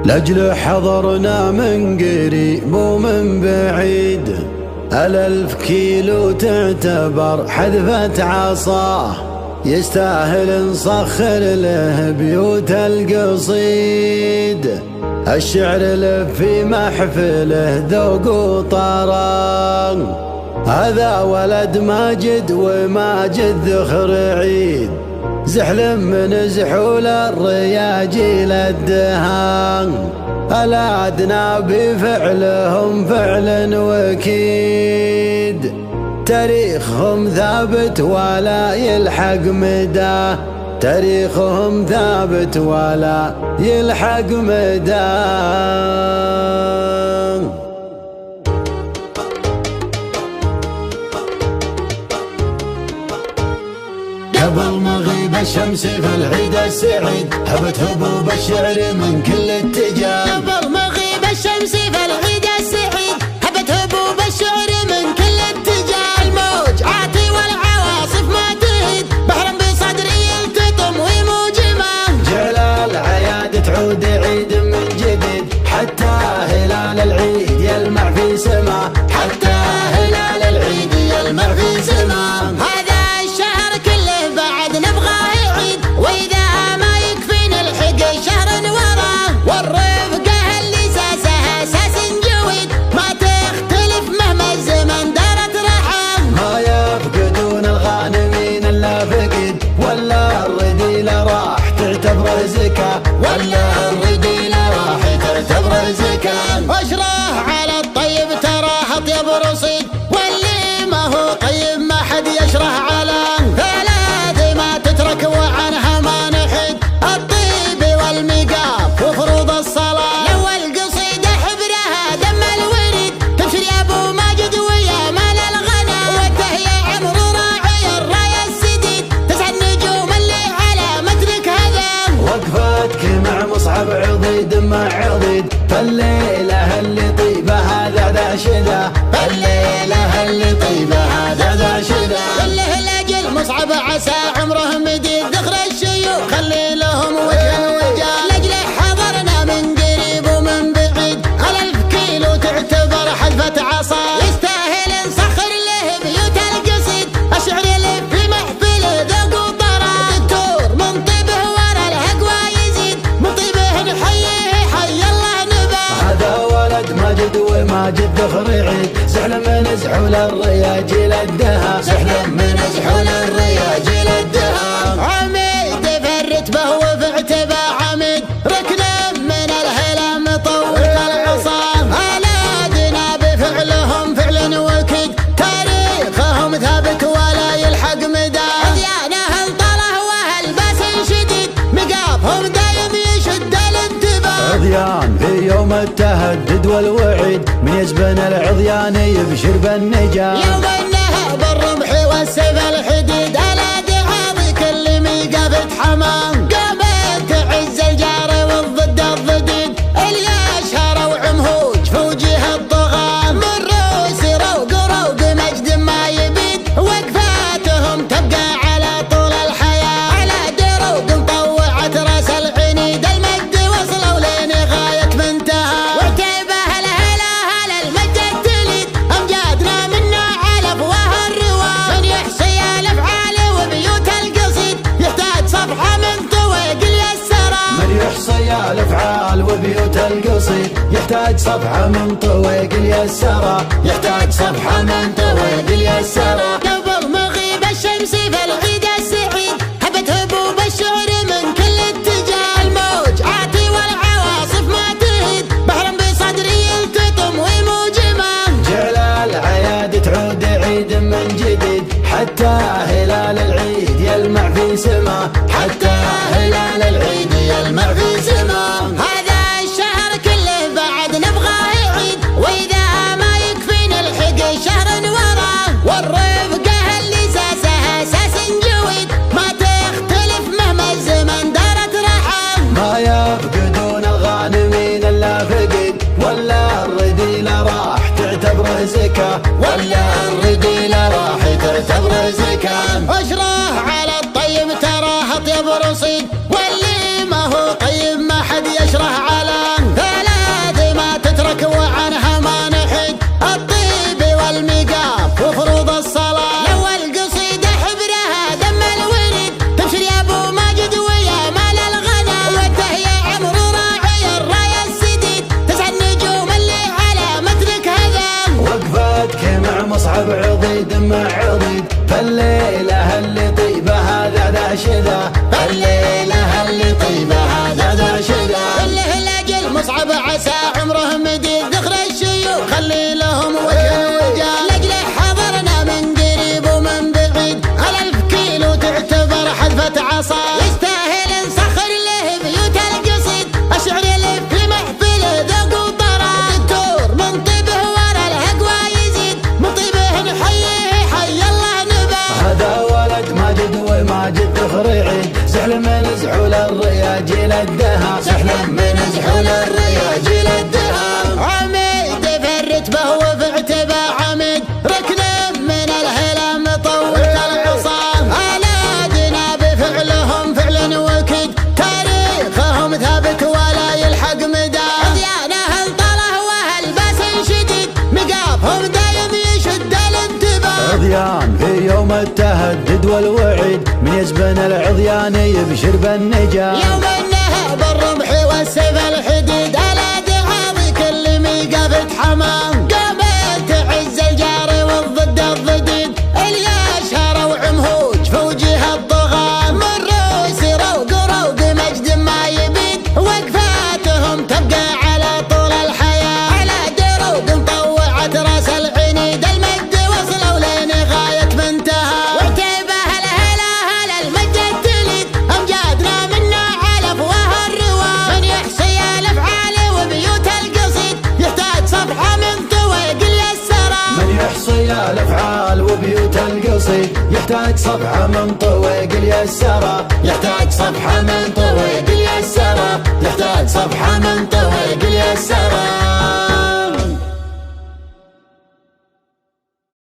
لأجل حضرنا من قريب ومن بعيد، 1000 كيلو تعتبر حذفة عصاه، يستاهل نسخر له بيوت القصيد. الشعر له في محفله ذوق وطران، هذا ولد ماجد وماجد ذخر عيد، زحل من زحول الرياجيل الدهان. الأدنى بفعلهم فعل وكيد، تاريخهم ثابت ولا يلحق مداه، تاريخهم ثابت ولا يلحق مداه. قبل مغيب الشمس في العيد السعيد، هبت هبوب الشعر من كل اتجاه. قبل مغيب الشمس في العيد السعيد، هبت هبوب الشعر من كل اتجاه. الموج عاتي والعواصف ما تهد، بحر بصدري يلتطم ويموجمه. جعل العياد تعود عيد من جديد، حتى هلال العيد يلمع في سماه، حتى هلال العيد يلمع في سماه. ولا الرجيل راح تعتبر زكاة. واشرح على الطيب ترى اطيب رصيد، واللي ما هو طيب ما حد يشرح عليه. ثلاث ما تترك وعنها ما نحد، الطيب والمقاف وفروض الصلاة. لو القصيدة حبرها دم الورد، تبشر يا ابو ماجد ويا مال الغنى. وده يا عمرو راعي الراية السديد، 9 نجوم اللي على مترك هذا. وقفتك مع مصعب عضيد مع عضيد، فالليلة اللي طيبة هذا ذا شذا، فالليلة اللي طيبة هذا ذا شذا. كله لاجل مصعب عسى عمره مديد، ذخر الشيوخ خلي لهم وجه وجاه. لاجل حضرنا من قريب ومن بعيد، 1000 كيلو تعتبر حذفة عصا، يستاهل نسخر له بيوت القصيد. الشعر له في محفله ذوق وطرا، دكتور من طيبه ورا الهقوى يزيد، من طيبه نحييه حي الله نباه. هذا ولد ماجد وماجد ذخر عيد، زحل من زحول الرياجيل الدها، زحل من زحول الرياجيل الدها. عميد في الرتبه وفي اعتباه عميد، ركنا من الهلام طول العصا. الادنى بفعلهم فعل وكيد، تاريخهم ثابت ولا يلحق مداه. عديانه انطله وهالباس شديد، مقافهم دايم يشد الانتباه. عضيان في يوم التهدد والوعيد، من يزبن العضيان يبشر بالنجاة. يوم النهب الرمح والسيف الحديد، الادي عاضي كل ميقافة حمام. قامت تعز الجار والضد الضديد، اللي اشهر وعمهوج في وجه الطغاة. من روس روق روق مجد ما يبيد، وقفاتهم تبقى على طول الحياة. على دروق مطوعت راس العنيد، المجد وصلوا لين غاية منتهى. وعتيبه الهلا هلا المجد التليد، امجادنا منا على افواه الرواه. من يحصي الافعال وبيوت القصيد، يحتاج صفحة من طويق اليسرى. من يحصي الافعال وبيوت القصيد، يحتاج صفحة من طويق اليسرى، يحتاج صفحة من طويق اليسرى. قبل مغيب الشمس في العيد السعيد، هبت هبوب الشعر من كل اتجاه. الموج عاتي والعواصف ما تهد، بحر بصدري يلتطم ويموجمه. جعل العياد تعود عيد من جديد، حتى هلال العيد يلمع في سماه، حتى هلال العيد يلمع في سماه. هذا الشهر كله بعد نبغاه يعيد، واذا ما يكفي نلحق شهر وراه. والرفقه اللي ساسها ساس جويد، ما تختلف مهما الزمن دارت رحم. ما يفقدون الغانمين الا فقد، ولا الرذيلة راح تعتبره زكاة، ولا الرذيلة راح تعتبره زكاة. اشرح على الطيب ترى اطيب رصيد، واللي ما هو طيب ما حد يشرح عليه. مصعب عسى عمره مديد ذخر الشيوخ خلي لهم وجه وجال لاجل حضرنا من قريب ومن بعيد على 1000 كيلو تعتبر حذفة عصا يستاهل نسخر له بيوت القصيد اشعر له في محفله ذوق وطرا دكتور من طيبه ورا الهقوى يزيد من طيبه نحييه حي الله نبا هذا ولد ماجد وماجد ذخر عيد سحل من زحول الرياجيل الدهر سحل من زحول الرياجيل الدهر عميد في الرتبه وفي اعتبه عميد ركن من الهلام طولت العصا أولادنا بفعلهم فعل وكد تاريخهم ثابت ولا يلحق مدى عديانه انطله وهالباس شديد مقافهم دايم يشد الانتباه عضيان في يوم التهدد والوعيد من يزبن العضيان يبشر بالنجاة يوم النهب الرمح والسيف الحديد على دعاوي كل ميقافة حمام قامت تعز الجار والضد الضديد الياشهر وعمهوج في وجه الطغاة من روس روق روق مجد ما يبيد وقفاتهم تبقى على طول الحياة على دروق مطوعت راس العنيد المجد وصلوا لين غاية منتهى وعتيبه الهلا هلا المجد التليد امجادنا منا على افواه الرواه من يحصي الافعال وبيوت القصيد يحتاج صفحه من طويق السرى من يحصي الافعال وبيوت القصيد يحتاج صفحه من طويق اليسرى يحتاج صفحه من طويق اليسرى يحتاج صفحه من طويق اليسرى